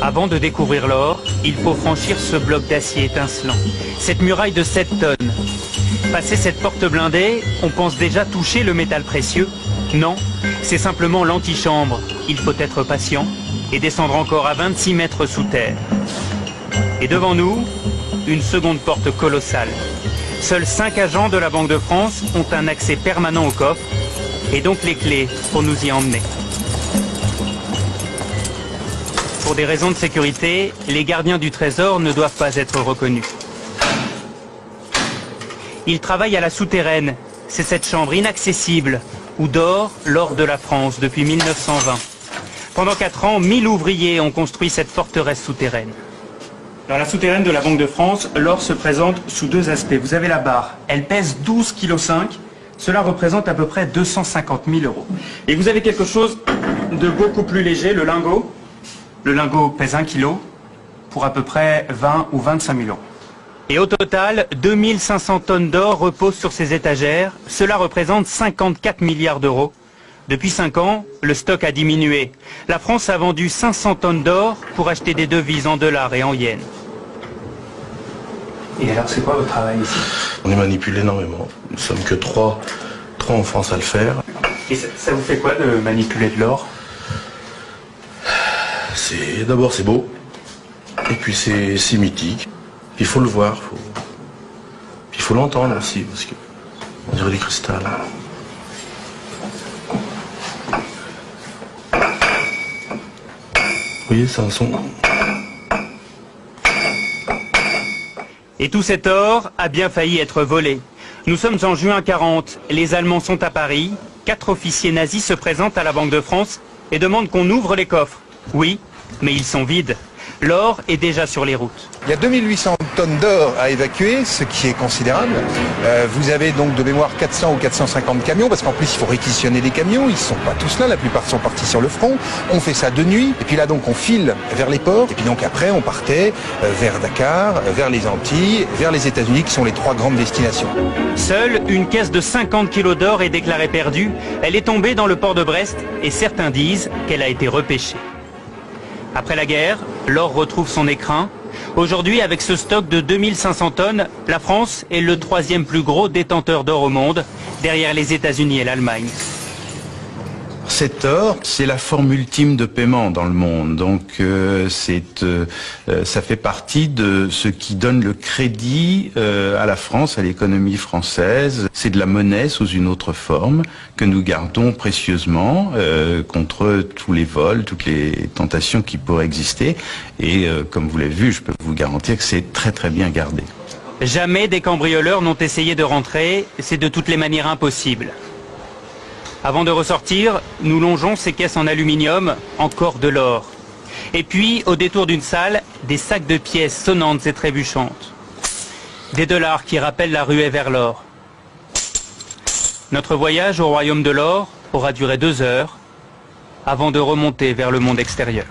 Avant de découvrir l'or, il faut franchir ce bloc d'acier étincelant, cette muraille de 7 tonnes. Passer cette porte blindée, on pense déjà toucher le métal précieux. Non, c'est simplement l'antichambre. Il faut être patient et descendre encore à 26 mètres sous terre. Et devant nous, une seconde porte colossale. Seuls 5 agents de la Banque de France ont un accès permanent au coffre et donc les clés pour nous y emmener. Pour des raisons de sécurité, les gardiens du trésor ne doivent pas être reconnus. Ils travaillent à la souterraine. C'est cette chambre inaccessible où dort l'or de la France depuis 1920. Pendant 4 ans, 1000 ouvriers ont construit cette forteresse souterraine. Dans la souterraine de la Banque de France, l'or se présente sous 2 aspects. Vous avez la barre, elle pèse 12,5 kg. Cela représente à peu près 250 000 €. Et vous avez quelque chose de beaucoup plus léger, le lingot. Le lingot pèse 1 kg pour à peu près 20 ou 25 000 €. Et au total, 2500 tonnes d'or reposent sur ces étagères. Cela représente 54 milliards d'euros. Depuis 5 ans, le stock a diminué. La France a vendu 500 tonnes d'or pour acheter des devises en dollars et en yens. Et alors, c'est quoi votre travail ici? On y manipule énormément. Nous sommes que 3 en France à le faire. Et ça vous fait quoi de manipuler de l'or? D'abord c'est beau, et puis c'est mythique. Il faut le voir, puis il faut l'entendre aussi, parce que on dirait du cristal. Vous voyez, c'est un son. Et tout cet or a bien failli être volé. Nous sommes en juin 40, les Allemands sont à Paris, 4 officiers nazis se présentent à la Banque de France et demandent qu'on ouvre les coffres. Oui, mais ils sont vides. L'or est déjà sur les routes. Il y a 2800 tonnes d'or à évacuer, ce qui est considérable. Vous avez donc de mémoire 400 ou 450 camions, parce qu'en plus il faut réquisitionner les camions, ils ne sont pas tous là, la plupart sont partis sur le front. On fait ça de nuit, et puis là donc on file vers les ports, et puis donc après on partait vers Dakar, vers les Antilles, vers les États-Unis, qui sont les 3 grandes destinations. Seule une caisse de 50 kilos d'or est déclarée perdue. Elle est tombée dans le port de Brest, et certains disent qu'elle a été repêchée. Après la guerre, l'or retrouve son écrin. Aujourd'hui, avec ce stock de 2500 tonnes, la France est le 3e plus gros détenteur d'or au monde, derrière les États-Unis et l'Allemagne. Cet or, c'est la forme ultime de paiement dans le monde. Donc, ça fait partie de ce qui donne le crédit à la France, à l'économie française. C'est de la monnaie sous une autre forme que nous gardons précieusement contre tous les vols, toutes les tentations qui pourraient exister. Et comme vous l'avez vu, je peux vous garantir que c'est très très bien gardé. Jamais des cambrioleurs n'ont essayé de rentrer. C'est de toutes les manières impossible. Avant de ressortir, nous longeons ces caisses en aluminium, encore de l'or. Et puis, au détour d'une salle, des sacs de pièces sonnantes et trébuchantes. Des dollars qui rappellent la ruée vers l'or. Notre voyage au royaume de l'or aura duré 2 heures, avant de remonter vers le monde extérieur.